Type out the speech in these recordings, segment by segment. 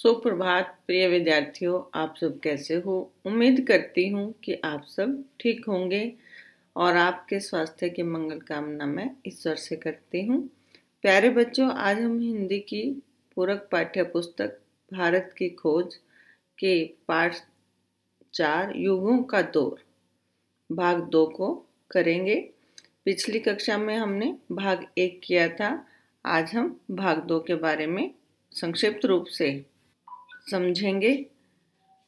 सुप्रभात प्रिय विद्यार्थियों, आप सब कैसे हो। उम्मीद करती हूँ कि आप सब ठीक होंगे और आपके स्वास्थ्य की मंगल कामना मैं ईश्वर से करती हूँ। प्यारे बच्चों, आज हम हिंदी की पूरक पाठ्य पुस्तक भारत की खोज के पाठ 4 युगों का दौर भाग 2 को करेंगे। पिछली कक्षा में हमने भाग 1 किया था। आज हम भाग 2 के बारे में संक्षिप्त रूप से समझेंगे।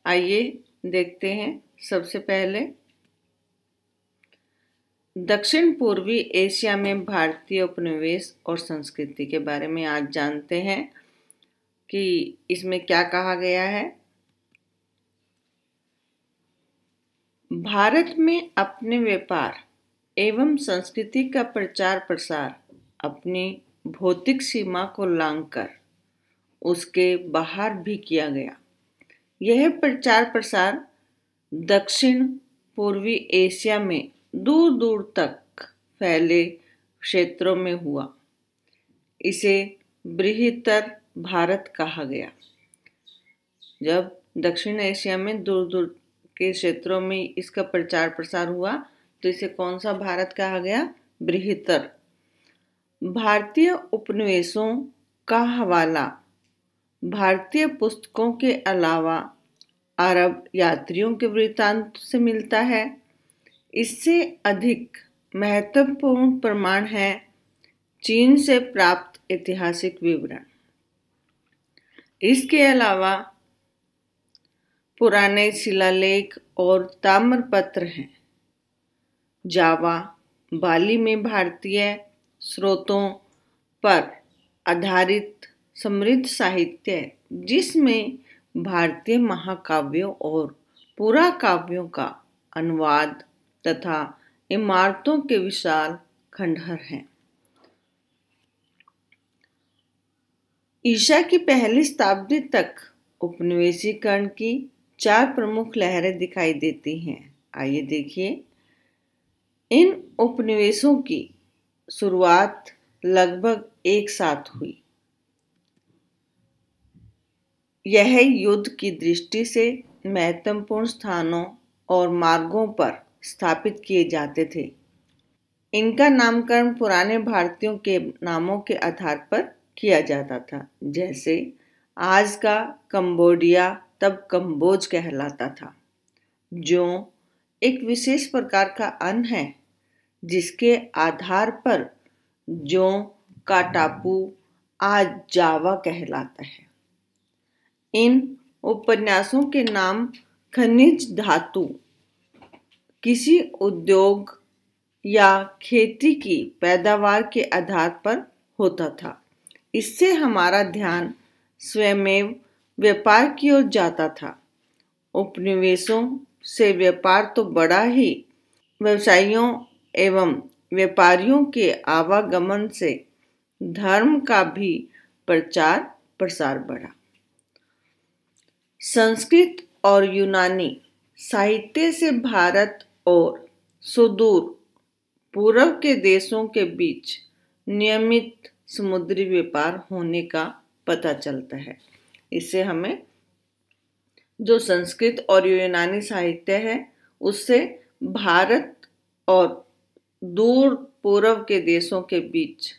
आइए देखते हैं। सबसे पहले दक्षिण पूर्वी एशिया में भारतीय उपनिवेश और संस्कृति के बारे में आज जानते हैं कि इसमें क्या कहा गया है। भारत में अपने व्यापार एवं संस्कृति का प्रचार प्रसार अपनी भौतिक सीमा को लांघकर उसके बाहर भी किया गया। यह प्रचार प्रसार दक्षिण पूर्वी एशिया में दूर दूर तक फैले क्षेत्रों में हुआ। इसे बृहत्तर भारत कहा गया। जब दक्षिण एशिया में दूर दूर के क्षेत्रों में इसका प्रचार प्रसार हुआ तो इसे कौन सा भारत कहा गया? बृहत्तर। भारतीय उपनिवेशों का हवाला भारतीय पुस्तकों के अलावा अरब यात्रियों के वृत्तांत से मिलता है। इससे अधिक महत्वपूर्ण प्रमाण है चीन से प्राप्त ऐतिहासिक विवरण। इसके अलावा पुराने शिलालेख और ताम्रपत्र हैं। जावा, बाली में भारतीय स्रोतों पर आधारित समृद्ध साहित्य है, जिसमें भारतीय महाकाव्यों और पुराकाव्यों का अनुवाद तथा इमारतों के विशाल खंडहर हैं। ईसा की पहली शताब्दी तक उपनिवेशीकरण की 4 प्रमुख लहरें दिखाई देती हैं। आइए देखिए। इन उपनिवेशों की शुरुआत लगभग एक साथ हुई। यह युद्ध की दृष्टि से महत्वपूर्ण स्थानों और मार्गों पर स्थापित किए जाते थे। इनका नामकरण पुराने भारतीयों के नामों के आधार पर किया जाता था। जैसे आज का कंबोडिया तब कंबोज कहलाता था, जो एक विशेष प्रकार का अन्न है जिसके आधार पर जो का टापू आज जावा कहलाता है। इन उपन्यासों के नाम खनिज धातु, किसी उद्योग या खेती की पैदावार के आधार पर होता था। इससे हमारा ध्यान स्वयमेव व्यापार की ओर जाता था। उपनिवेशों से व्यापार तो बड़ा ही, व्यवसायियों एवं व्यापारियों के आवागमन से धर्म का भी प्रचार प्रसार बढ़ा। संस्कृत और यूनानी साहित्य से भारत और सुदूर पूर्व के देशों के बीच नियमित समुद्री व्यापार होने का पता चलता है। इससे हमें जो संस्कृत और यूनानी साहित्य है उससे भारत और दूर पूर्व के देशों के बीच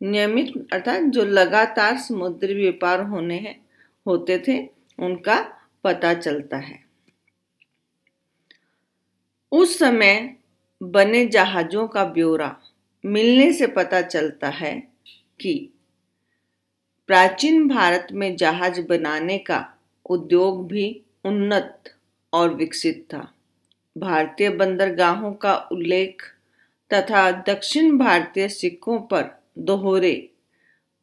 नियमित अर्थात जो लगातार समुद्री व्यापार होते थे उनका पता चलता है। उस समय बने जहाजों का ब्यौरा मिलने से पता चलता है कि प्राचीन भारत में जहाज बनाने का उद्योग भी उन्नत और विकसित था। भारतीय बंदरगाहों का उल्लेख तथा दक्षिण भारतीय सिक्कों पर दोहरे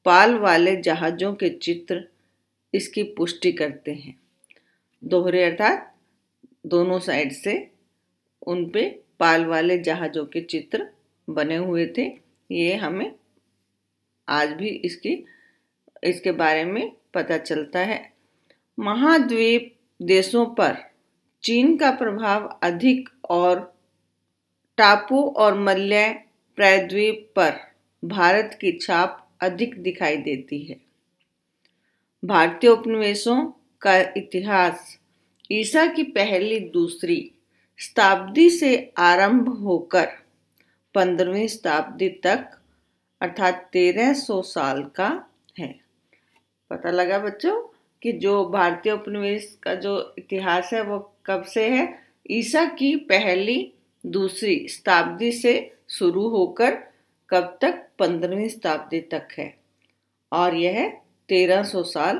पाल वाले जहाजों के चित्र इसकी पुष्टि करते हैं। दोहरे अर्थात दोनों साइड से उन पे पाल वाले जहाजों के चित्र बने हुए थे। ये हमें आज भी इसके बारे में पता चलता है। महाद्वीप देशों पर चीन का प्रभाव अधिक और टापू और मलय प्रायद्वीप पर भारत की छाप अधिक दिखाई देती है। भारतीय उपनिवेशों का इतिहास ईसा की पहली दूसरी शताब्दी से आरंभ होकर 15वीं शताब्दी तक अर्थात 1300 साल का है। पता लगा बच्चों कि जो भारतीय उपनिवेश का जो इतिहास है वो कब से है? ईसा की पहली दूसरी शताब्दी से शुरू होकर कब तक? 15वीं शताब्दी तक है और यह 1300 साल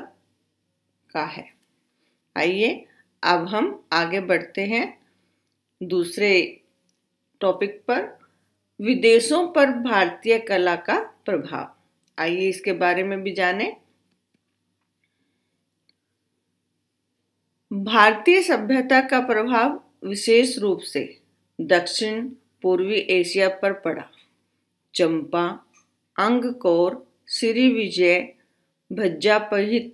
का है। आइए अब हम आगे बढ़ते हैं दूसरे टॉपिक पर, विदेशों पर भारतीय कला का प्रभाव। आइए इसके बारे में भी जानें। भारतीय सभ्यता का प्रभाव विशेष रूप से दक्षिण पूर्वी एशिया पर पड़ा। चंपा, अंगकोर, श्रीविजय, भज्जापहित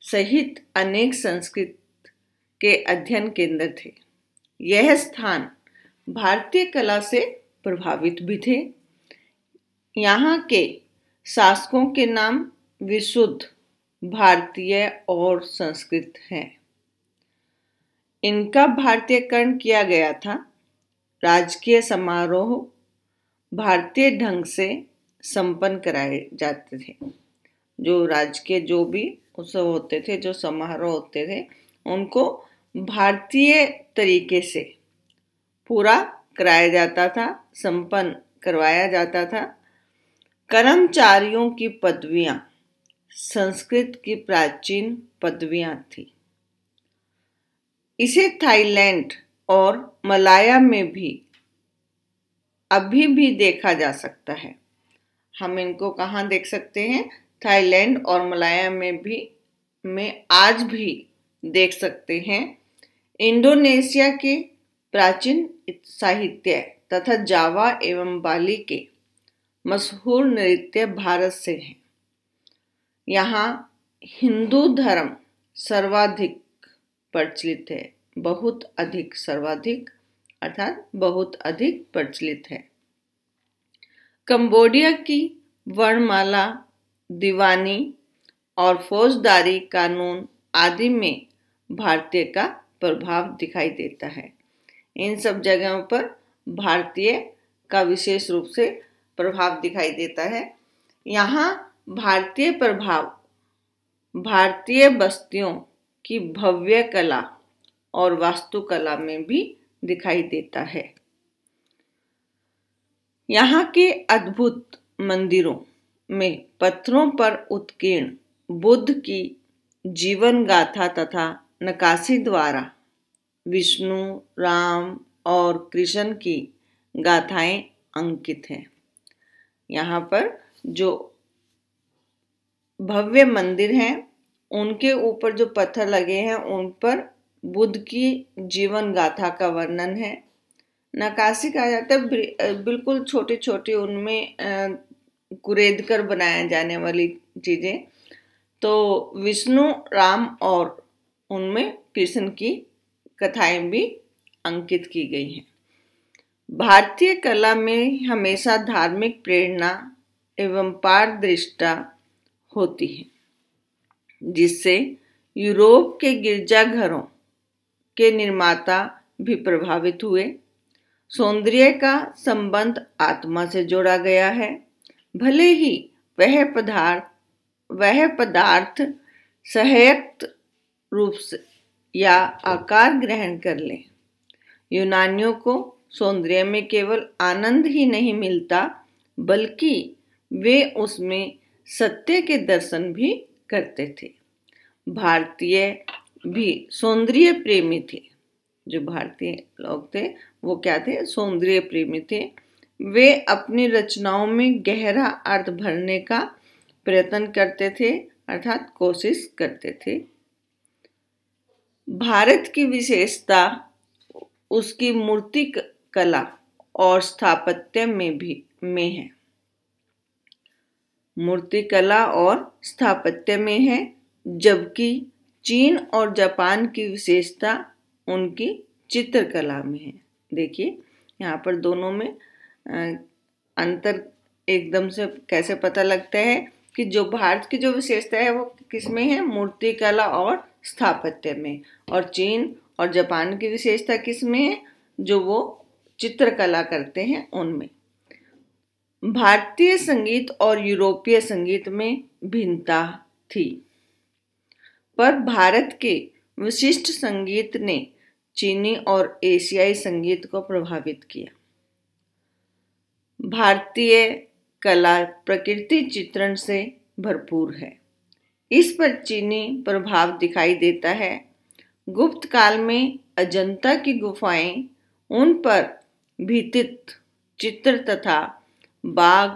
सहित अनेक संस्कृत के अध्ययन केंद्र थे। यह स्थान भारतीय कला से प्रभावित भी थे। यहाँ के शासकों के नाम विशुद्ध भारतीय और संस्कृत हैं। इनका भारतीयकरण किया गया था। राजकीय समारोह भारतीय ढंग से संपन्न कराए जाते थे। जो राजकीय जो भी उत्सव होते थे, जो समारोह होते थे, उनको भारतीय तरीके से पूरा कराया जाता था, संपन्न करवाया जाता था। कर्मचारियों की पदवियां संस्कृत की प्राचीन पदवियां थी। इसे थाईलैंड और मलाया में भी अभी भी देखा जा सकता है। हम इनको कहाँ देख सकते हैं? थाईलैंड और मलाया में आज भी देख सकते हैं। इंडोनेशिया के प्राचीन साहित्य तथा जावा एवं बाली के मशहूर नृत्य भारत से हैं। यहाँ हिंदू धर्म सर्वाधिक प्रचलित है। बहुत अधिक, सर्वाधिक अर्थात बहुत अधिक प्रचलित है। कंबोडिया की वर्णमाला, दीवानी और फौजदारी कानून आदि में भारतीय का प्रभाव दिखाई देता है। इन सब जगहों पर भारतीय का विशेष रूप से प्रभाव दिखाई देता है। यहाँ भारतीय प्रभाव भारतीय बस्तियों की भव्य कला और वास्तुकला में भी दिखाई देता है। यहाँ के अद्भुत मंदिरों में पत्थरों पर उत्कीर्ण बुद्ध की जीवन गाथा तथा नक्काशी द्वारा विष्णु, राम और कृष्ण की गाथाएं अंकित हैं। यहाँ पर जो भव्य मंदिर हैं उनके ऊपर जो पत्थर लगे हैं उन पर बुद्ध की जीवन गाथा का वर्णन है। नक्काशी कहा जाता है बिल्कुल छोटी छोटी उनमें कुरेद कर बनाया जाने वाली चीजें। तो विष्णु, राम और उनमें कृष्ण की कथाएं भी अंकित की गई हैं। भारतीय कला में हमेशा धार्मिक प्रेरणा एवं पारदर्शिता होती है, जिससे यूरोप के गिरजाघरों के निर्माता भी प्रभावित हुए। सौंदर्य का संबंध आत्मा से जोड़ा गया है, भले ही वह पदार्थ सहायक रूप से या आकार ग्रहण कर ले। यूनानियों को सौंदर्य में केवल आनंद ही नहीं मिलता, बल्कि वे उसमें सत्य के दर्शन भी करते थे। भारतीय भी सौंदर्य प्रेमी थे। जो भारतीय लोग थे वो क्या थे? सौंदर्य प्रेमी थे। वे अपनी रचनाओं में गहरा अर्थ भरने का प्रयत्न करते थे, अर्थात कोशिश करते थे। भारत की विशेषता उसकी मूर्ति कला और स्थापत्य में है। मूर्ति कला और स्थापत्य में है, जबकि चीन और जापान की विशेषता उनकी चित्रकला में है। देखिए यहाँ पर दोनों में अंतर एकदम से कैसे पता लगता है कि जो भारत की जो विशेषता है वो किसमें है, मूर्तिकला और स्थापत्य में, और चीन और जापान की विशेषता किसमें है, जो वो चित्रकला करते हैं उनमें। भारतीय संगीत और यूरोपीय संगीत में भिन्नता थी, पर भारत के विशिष्ट संगीत ने चीनी और एशियाई संगीत को प्रभावित किया। भारतीय कला प्रकृति चित्रण से भरपूर है। इस पर चीनी प्रभाव दिखाई देता है। गुप्त काल में अजंता की गुफाएं, उन पर भित्तिक चित्र तथा बाघ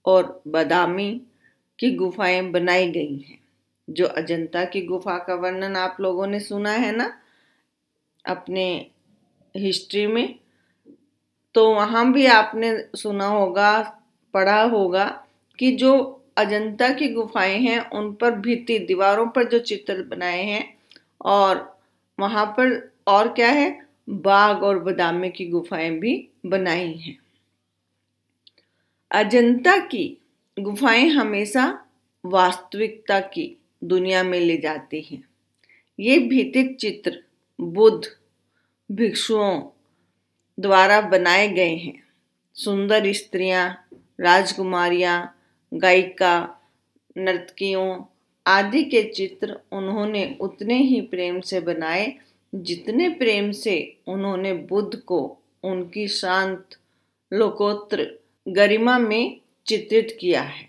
और बादामी की गुफाएं बनाई गई हैं। जो अजंता की गुफा का वर्णन आप लोगों ने सुना है ना अपने हिस्ट्री में, तो वहाँ भी आपने सुना होगा, पढ़ा होगा कि जो अजंता की गुफाएं हैं उन पर भित्ति दीवारों पर जो चित्र बनाए हैं, और वहाँ पर और क्या है, बाघ और बादामी की गुफाएं भी बनाई हैं। अजंता की गुफाएं हमेशा वास्तविकता की दुनिया में ले जाती हैं। ये भित्तिक चित्र बुद्ध भिक्षुओं द्वारा बनाए गए हैं। सुंदर स्त्रियां, राजकुमारियां, गायिका, नर्तकियों आदि के चित्र उन्होंने उतने ही प्रेम से बनाए जितने प्रेम से उन्होंने बुद्ध को उनकी शांत लोकोत्तर गरिमा में चित्रित किया है।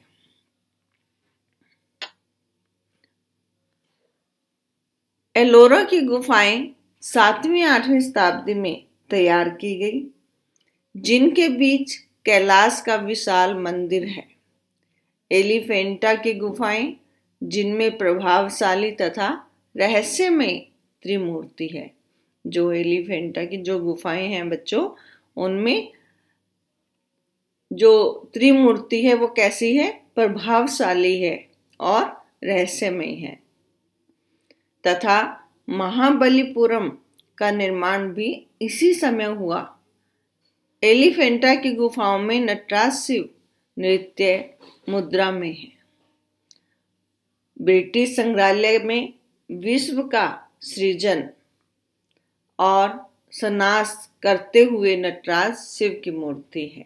एलोरा की गुफाएं 7वीं-8वीं शताब्दी में तैयार की गई, जिनके बीच कैलाश का विशाल मंदिर है। एलिफेंटा की गुफाएं, जिनमें प्रभावशाली तथा रहस्यमय त्रिमूर्ति है। जो एलिफेंटा की जो गुफाएं हैं बच्चों, उनमें जो त्रिमूर्ति है वो कैसी है, प्रभावशाली है और रहस्यमय है। तथा महाबलीपुरम का निर्माण भी इसी समय हुआ। एलिफेंटा की गुफाओं में नटराज शिव नृत्य मुद्रा में है। ब्रिटिश संग्रहालय में विश्व का सृजन और सनाश करते हुए नटराज शिव की मूर्ति है।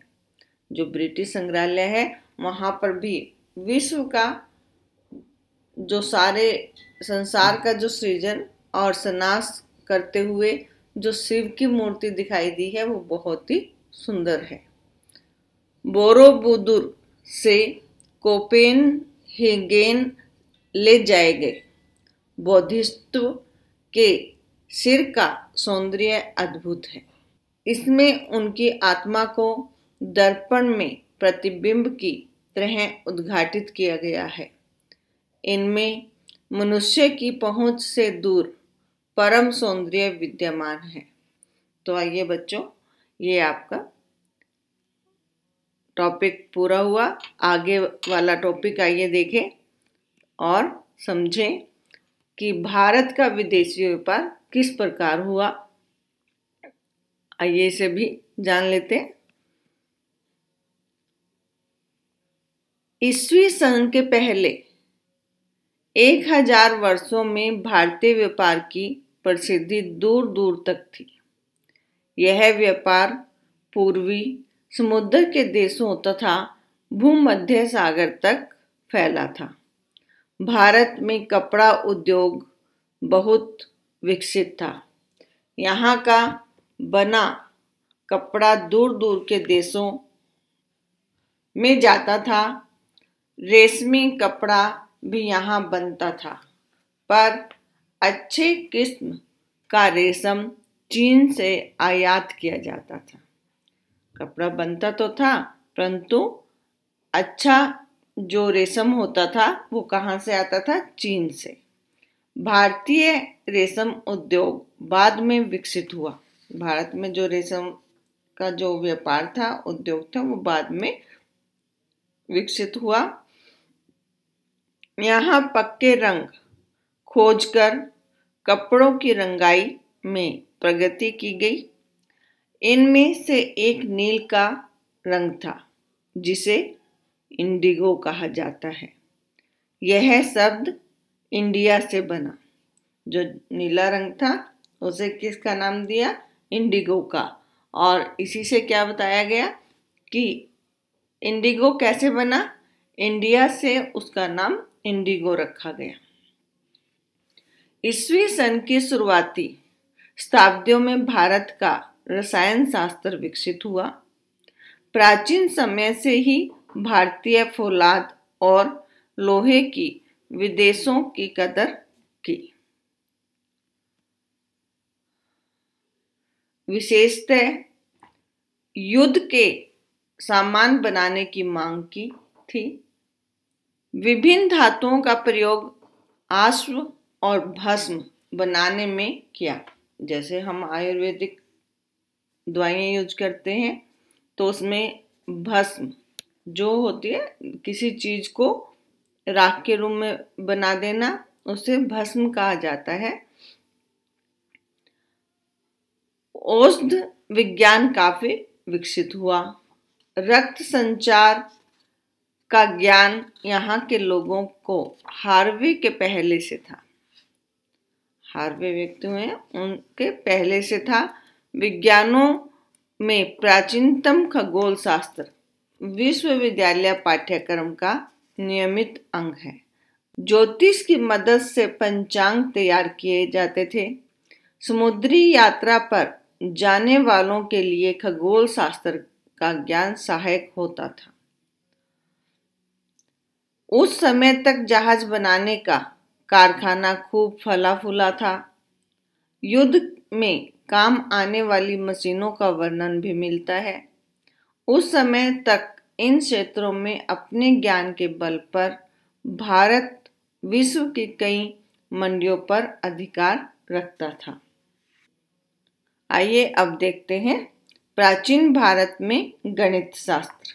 जो ब्रिटिश संग्रहालय है वहां पर भी विश्व का जो सारे संसार का जो सृजन और सनाश करते हुए जो शिव की मूर्ति दिखाई दी है वो बहुत ही सुंदर है। बोरोबुदुर से कोपेनहेगन ले जाए गए बोधिसत्व के सिर का सौंदर्य अद्भुत है। इसमें उनकी आत्मा को दर्पण में प्रतिबिंब की तरह उद्घाटित किया गया है। इनमें मनुष्य की पहुंच से दूर परम सौंदर्य विद्यमान है। तो आइए बच्चों, ये आपका टॉपिक पूरा हुआ। आगे वाला टॉपिक आइए देखें और समझें कि भारत का विदेशी व्यापार किस प्रकार हुआ। आइए इसे भी जान लेते हैं। ईस्वी सन के पहले 1000 वर्षों में भारतीय व्यापार की प्रसिद्धि दूर दूर तक थी। यह व्यापार पूर्वी समुद्र के देशों तथा भूमध्य सागर तक फैला था। भारत में कपड़ा उद्योग बहुत विकसित था। यहाँ का बना कपड़ा दूर दूर के देशों में जाता था। रेशमी कपड़ा भी यहाँ बनता था, पर अच्छे किस्म का रेशम चीन से आयात किया जाता था। कपड़ा बनता तो था, परंतु अच्छा जो रेशम होता था वो कहाँ से आता था, चीन से। भारतीय रेशम उद्योग बाद में विकसित हुआ। भारत में जो रेशम का जो व्यापार था, उद्योग था, वो बाद में विकसित हुआ। यहाँ पक्के रंग खोजकर कपड़ों की रंगाई में प्रगति की गई। इनमें से एक नील का रंग था, जिसे इंडिगो कहा जाता है। यह शब्द इंडिया से बना। जो नीला रंग था उसे किसका नाम दिया? इंडिगो का। और इसी से क्या बताया गया कि इंडिगो कैसे बना? इंडिया से उसका नाम इंडिगो रखा गया। ईस्वी सन की शुरुआती शताब्दियों में भारत का रसायन शास्त्र विकसित हुआ। प्राचीन समय से ही भारतीय फौलाद और लोहे की विदेशों की कदर की। विशेषतः युद्ध के सामान बनाने की मांग की थी। विभिन्न धातुओं का प्रयोग अश्व और भस्म बनाने में किया। जैसे हम आयुर्वेदिक दवाइयाँ यूज करते हैं तो उसमें भस्म जो होती है, किसी चीज को राख के रूप में बना देना, उसे भस्म कहा जाता है। औषध विज्ञान काफी विकसित हुआ। रक्त संचार का ज्ञान यहाँ के लोगों को हार्वे के पहले से था। हार्वे व्यक्ति हुए उनके पहले से था। विज्ञानों में प्राचीनतम खगोल शास्त्र विश्वविद्यालय पाठ्यक्रम का नियमित अंग है। ज्योतिष की मदद से पंचांग तैयार किए जाते थे। समुद्री यात्रा पर जाने वालों के लिए खगोल शास्त्र का ज्ञान सहायक होता था। उस समय तक जहाज बनाने का कारखाना खूब फला फूला था। युद्ध में काम आने वाली मशीनों का वर्णन भी मिलता है। उस समय तक इन क्षेत्रों में अपने ज्ञान के बल पर भारत विश्व की कई मंडियों पर अधिकार रखता था। आइए अब देखते हैं प्राचीन भारत में गणित शास्त्र।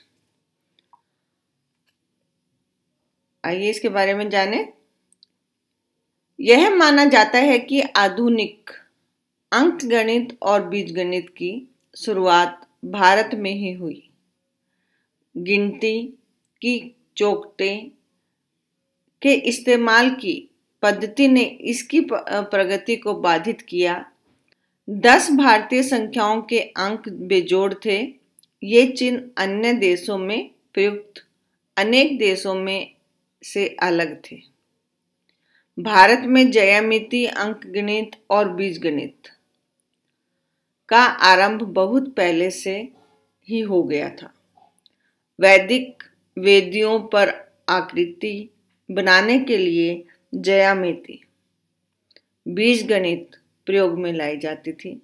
आइए इसके बारे में जानें। यह माना जाता है कि आधुनिक अंकगणित और बीजगणित की शुरुआत भारत में ही हुई। गिनती की चौखटे के इस्तेमाल की पद्धति ने इसकी प्रगति को बाधित किया। 10 भारतीय संख्याओं के अंक बेजोड़ थे। ये चिन्ह अन्य देशों में प्रयुक्त अनेक देशों में से अलग थे। भारत में ज्यामिति, अंकगणित और बीजगणित का आरंभ बहुत पहले से ही हो गया था। वैदिक वेदियों पर आकृति बनाने के लिए ज्यामिति, बीजगणित प्रयोग में लाई जाती थी।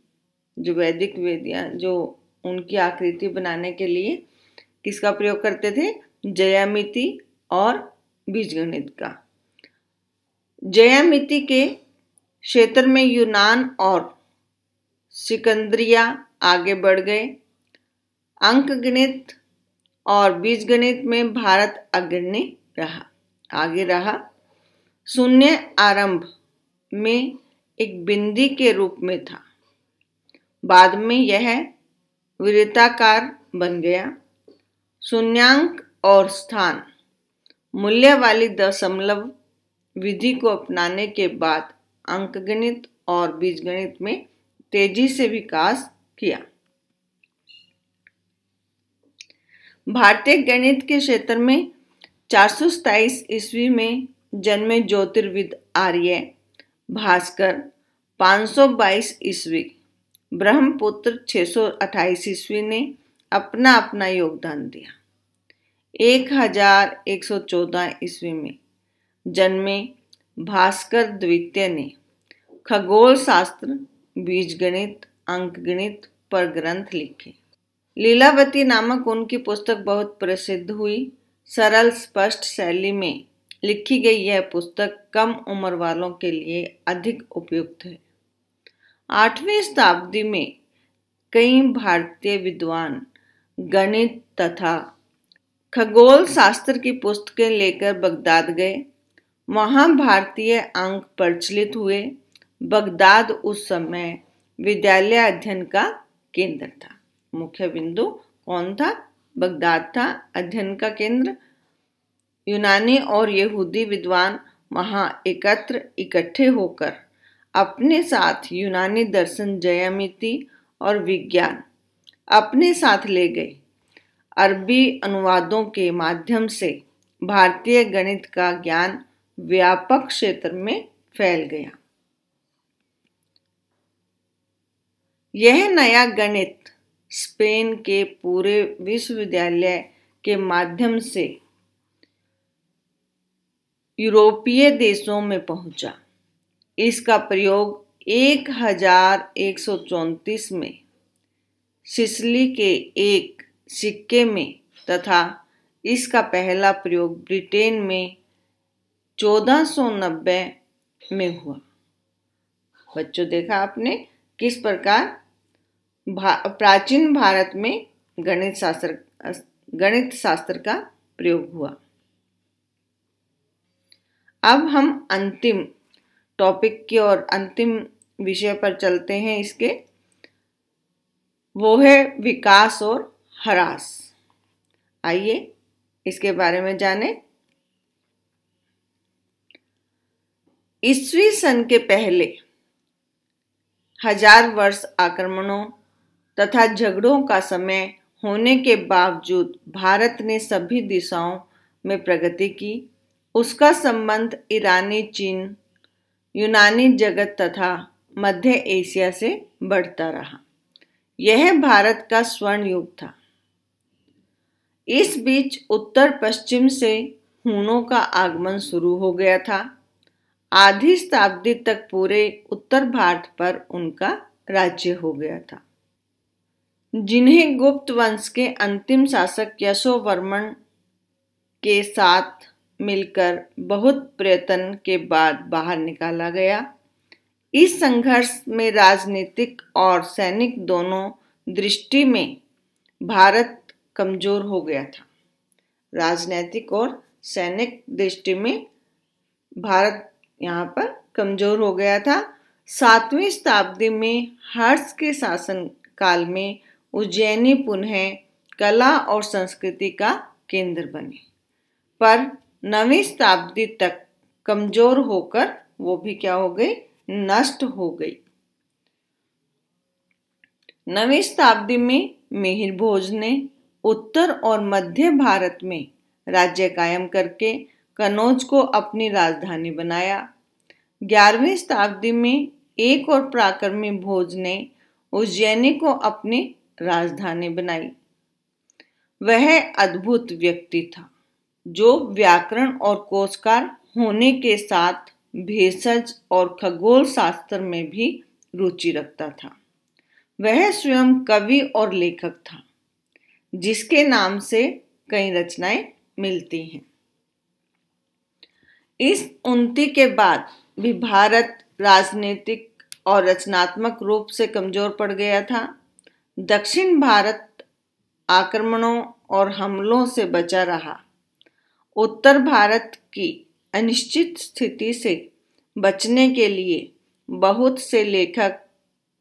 जो वैदिक वेदियां जो उनकी आकृति बनाने के लिए किसका प्रयोग करते थे? ज्यामिति और बीजगणित का। ज्यामिति के क्षेत्र में यूनान और सिकंदरिया आगे बढ़ गए। अंकगणित और बीजगणित में भारत आगे रहा। शून्य आरंभ में एक बिंदी के रूप में था। बाद में यह वृत्ताकार बन गया। शून्यांक और स्थान मूल्य वाली दशमलव विधि को अपनाने के बाद अंकगणित और बीजगणित में तेजी से विकास किया। भारतीय गणित के क्षेत्र में 427 ईस्वी में जन्मे ज्योतिर्विद आर्य भास्कर, 522 ईस्वी ब्रह्मपुत्र, 628 ईस्वी ने अपना अपना योगदान दिया। 1114 ईस्वी में जन्मे भास्कर द्वितीय ने खगोल शास्त्र, बीजगणित, अंकगणित पर ग्रंथ लिखे। लीलावती नामक उनकी पुस्तक बहुत प्रसिद्ध हुई। सरल स्पष्ट शैली में लिखी गई यह पुस्तक कम उम्र वालों के लिए अधिक उपयुक्त है। 8वीं शताब्दी में कई भारतीय विद्वान गणित तथा खगोल शास्त्र की पुस्तकें लेकर बगदाद गए। वहां भारतीय अंक प्रचलित हुए। बगदाद उस समय विद्यालय अध्ययन का केंद्र था। मुख्य बिंदु कौन था? बगदाद था अध्ययन का केंद्र। यूनानी और यहूदी विद्वान वहां इकट्ठे होकर अपने साथ यूनानी दर्शन, ज्यामिति और विज्ञान अपने साथ ले गए। अरबी अनुवादों के माध्यम से भारतीय गणित का ज्ञान व्यापक क्षेत्र में फैल गया। यह नया गणित स्पेन के पूरे विश्वविद्यालय के माध्यम से यूरोपीय देशों में पहुंचा। इसका प्रयोग 1134 में सिसिली के एक सिक्के में तथा इसका पहला प्रयोग ब्रिटेन में 1490 में हुआ। बच्चों, देखा आपने किस प्रकार प्राचीन भारत में गणित शास्त्र का प्रयोग हुआ। अब हम अंतिम टॉपिक की और अंतिम विषय पर चलते हैं। इसके वो है विकास और ह्रास। आइए इसके बारे में जानें। ईस्वी सन के पहले 1000 वर्ष आक्रमणों तथा झगड़ों का समय होने के बावजूद भारत ने सभी दिशाओं में प्रगति की। उसका संबंध ईरानी, चीन, यूनानी जगत तथा मध्य एशिया से बढ़ता रहा। यह भारत का स्वर्ण युग था। इस बीच उत्तर पश्चिम से हूणों का आगमन शुरू हो गया था। आधी शताब्दी तक पूरे उत्तर भारत पर उनका राज्य हो गया था, जिन्हें गुप्त वंश के अंतिम शासक यशोवर्मन के साथ मिलकर बहुत प्रयत्न के बाद बाहर निकाला गया। इस संघर्ष में राजनीतिक और सैनिक दोनों दृष्टि में भारत कमजोर हो गया था। राजनीतिक और सैनिक दृष्टि में भारत यहाँ पर कमजोर हो गया था। 7वीं शताब्दी में हर्ष के शासन काल में उज्जैनी पुनः कला और संस्कृति का केंद्र बने, पर 9वीं शताब्दी तक कमजोर होकर वो भी क्या हो गई, नष्ट हो गई। 9वीं शताब्दी में मिहिर भोज ने उत्तर और मध्य भारत में राज्य कायम करके कनौज को अपनी राजधानी बनाया। 11वीं शताब्दी में एक और पराक्रमी भोज ने उज्जैनी को अपनी राजधानी बनाई। वह अद्भुत व्यक्ति था जो व्याकरण और कोशकार होने के साथ भेषज और खगोल शास्त्र में भी रुचि रखता था। वह स्वयं कवि और लेखक था, जिसके नाम से कई रचनाएं मिलती हैं। इस उन्नति के बाद भी भारत राजनीतिक और रचनात्मक रूप से कमजोर पड़ गया था। दक्षिण भारत आक्रमणों और हमलों से बचा रहा। उत्तर भारत की अनिश्चित स्थिति से बचने के लिए बहुत से लेखक,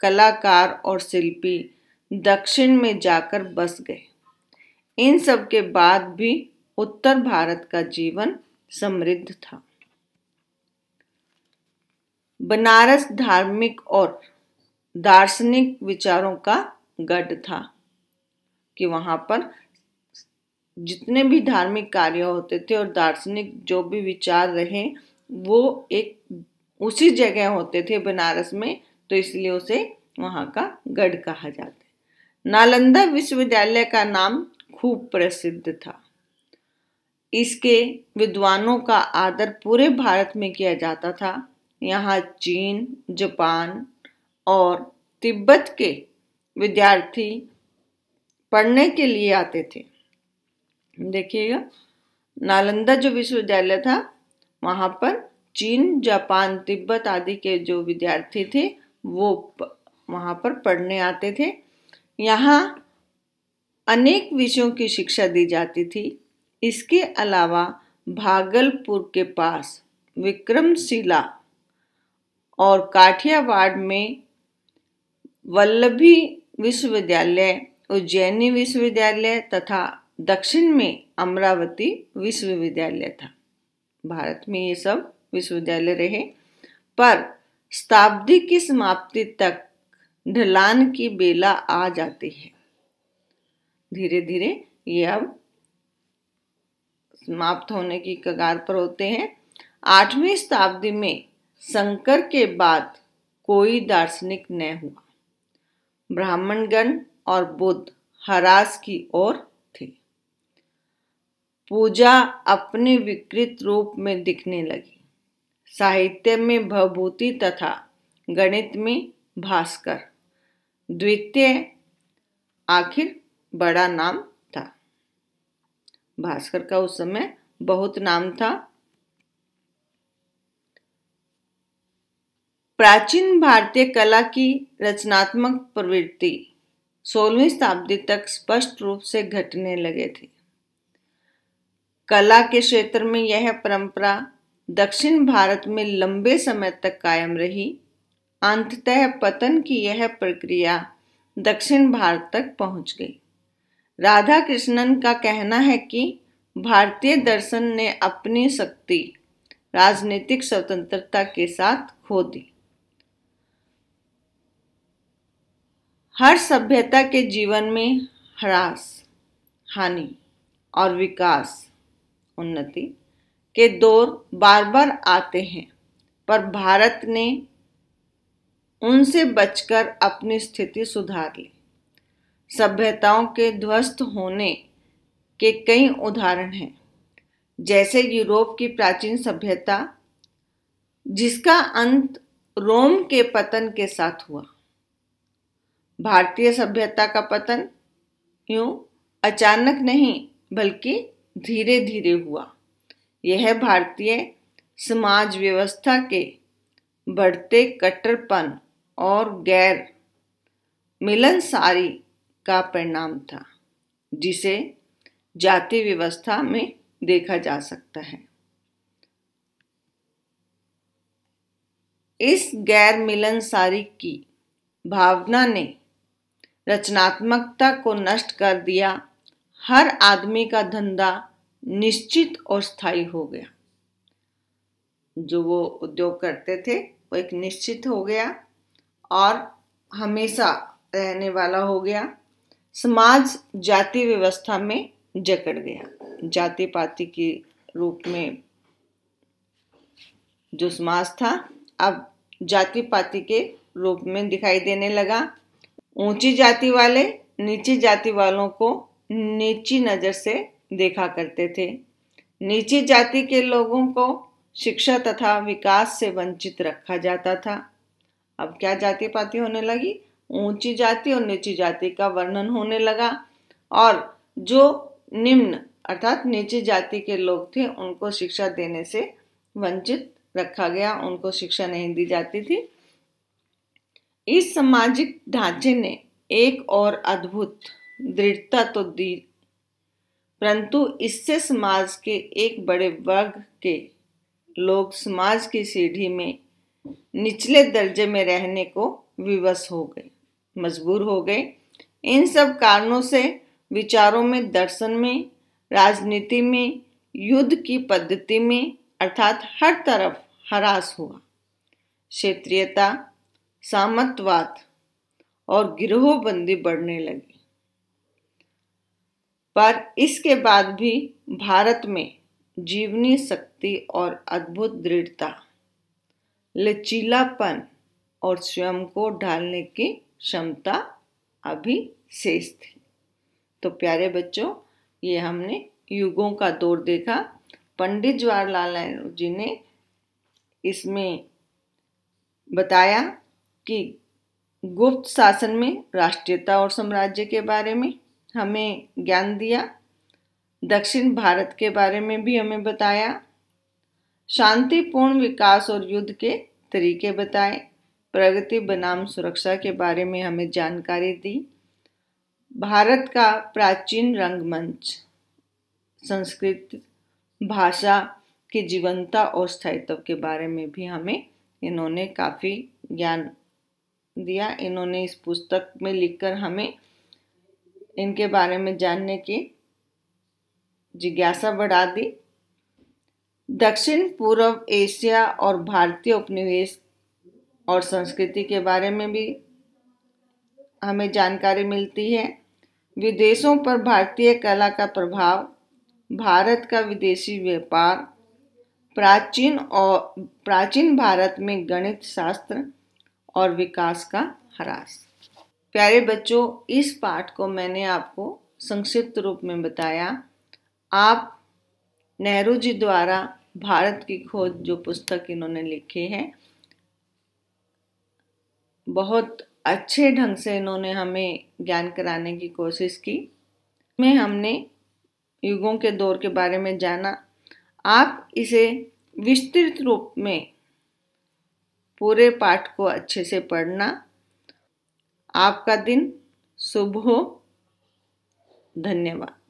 कलाकार और शिल्पी दक्षिण में जाकर बस गए। इन सब के बाद भी उत्तर भारत का जीवन समृद्ध था। बनारस धार्मिक और दार्शनिक विचारों का गढ़ था कि वहां पर जितने भी धार्मिक कार्य होते थे और दार्शनिक जो भी विचार रहे वो एक उसी जगह होते थे बनारस में, तो इसलिए उसे वहां का गढ़ कहा जाता है। नालंदा विश्वविद्यालय का नाम खूब प्रसिद्ध था। इसके विद्वानों का आदर पूरे भारत में किया जाता था। यहाँ चीन, जापान और तिब्बत के विद्यार्थी पढ़ने के लिए आते थे। देखिएगा, नालंदा जो विश्वविद्यालय था वहां पर चीन, जापान, तिब्बत आदि के जो विद्यार्थी थे वो वहां पर पढ़ने आते थे। यहाँ अनेक विषयों की शिक्षा दी जाती थी। इसके अलावा भागलपुर के पास विक्रमशिला और काठियावाड़ में वल्लभी विश्वविद्यालय, उज्जैनी विश्वविद्यालय तथा दक्षिण में अमरावती विश्वविद्यालय था। भारत में ये सब विश्वविद्यालय रहे, पर शताब्दी की समाप्ति तक ढलान की बेला आ जाती है। धीरे धीरे ये अब समाप्त होने की कगार पर होते हैं। 8वीं शताब्दी में शंकर के बाद कोई दार्शनिक न हुआ। ब्राह्मणगण और बुद्ध ह्रास की ओर थे। पूजा अपने विकृत रूप में दिखने लगी। साहित्य में भवभूति तथा गणित में भास्कर, द्वितीय आखिर बड़ा नाम था। भास्कर का उस समय बहुत नाम था। प्राचीन भारतीय कला की रचनात्मक प्रवृत्ति 16वीं शताब्दी तक स्पष्ट रूप से घटने लगे थे। कला के क्षेत्र में यह परंपरा दक्षिण भारत में लंबे समय तक कायम रही। अंततः पतन की यह प्रक्रिया दक्षिण भारत तक पहुंच गई। राधा कृष्णन का कहना है कि भारतीय दर्शन ने अपनी शक्ति राजनीतिक स्वतंत्रता के साथ खो दी। हर सभ्यता के जीवन में ह्रास, हानि और विकास, उन्नति के दौर बार बार आते हैं, पर भारत ने उनसे बचकर अपनी स्थिति सुधार ली। सभ्यताओं के ध्वस्त होने के कई उदाहरण हैं, जैसे यूरोप की प्राचीन सभ्यता, जिसका अंत रोम के पतन के साथ हुआ। भारतीय सभ्यता का पतन यूं अचानक नहीं, बल्कि धीरे धीरे हुआ। यह भारतीय समाज व्यवस्था के बढ़ते कट्टरपन और गैर मिलनसारी का परिणाम था, जिसे जाति व्यवस्था में देखा जा सकता है। इस गैर मिलनसारी की भावना ने रचनात्मकता को नष्ट कर दिया। हर आदमी का धंधा निश्चित और स्थायी हो गया। जो वो उद्योग करते थे वो एक निश्चित हो गया और हमेशा रहने वाला हो गया। समाज जाति व्यवस्था में जकड़ गया। जाति पाति के रूप में जो समाज था अब जाति पाति के रूप में दिखाई देने लगा। ऊंची जाति वाले नीची जाति वालों को नीची नजर से देखा करते थे। नीची जाति के लोगों को शिक्षा तथा विकास से वंचित रखा जाता था। अब क्या जाति पाति होने लगी? ऊंची जाति और नीची जाति का वर्णन होने लगा और जो निम्न अर्थात नीची जाति के लोग थे उनको शिक्षा देने से वंचित रखा गया, उनको शिक्षा नहीं दी जाती थी। इस सामाजिक ढांचे ने एक और अद्भुत दृढ़ता तो दी, परंतु इससे समाज के एक बड़े वर्ग के लोग समाज की सीढ़ी में निचले दर्जे में रहने को विवश हो गए, मजबूर हो गए। इन सब कारणों से विचारों में, दर्शन में, राजनीति में, युद्ध की पद्धति में अर्थात हर तरफ ह्रास हुआ। क्षेत्रीयता, सामंतवाद और गिरोहबंदी बढ़ने लगी। पर इसके बाद भी भारत में जीवनी शक्ति और अद्भुत दृढ़ता, लचीलापन और स्वयं को ढालने की क्षमता अभी शेष थी। तो प्यारे बच्चों, ये हमने युगों का दौर देखा। पंडित जवाहरलाल नेहरू जी ने इसमें बताया कि गुप्त शासन में राष्ट्रीयता और साम्राज्य के बारे में हमें ज्ञान दिया। दक्षिण भारत के बारे में भी हमें बताया। शांतिपूर्ण विकास और युद्ध के तरीके बताए। प्रगति बनाम सुरक्षा के बारे में हमें जानकारी दी। भारत का प्राचीन रंगमंच, संस्कृत, भाषा की जीवंतता और स्थायित्व के बारे में भी हमें इन्होंने काफ़ी ज्ञान दिया। इन्होंने इस पुस्तक में लिखकर हमें इनके बारे में जानने की जिज्ञासा बढ़ा दी। दक्षिण पूर्व एशिया और भारतीय उपनिवेश और संस्कृति के बारे में भी हमें जानकारी मिलती है। विदेशों पर भारतीय कला का प्रभाव, भारत का विदेशी व्यापार, प्राचीन भारत में गणित शास्त्र और विकास का ह्रास। प्यारे बच्चों, इस पाठ को मैंने आपको संक्षिप्त रूप में बताया। आप नेहरू जी द्वारा भारत की खोज जो पुस्तक इन्होंने लिखी है, बहुत अच्छे ढंग से इन्होंने हमें ज्ञान कराने की कोशिश की। में हमने युगों के दौर के बारे में जाना। आप इसे विस्तृत रूप में पूरे पाठ को अच्छे से पढ़ना। आपका दिन शुभ हो। धन्यवाद।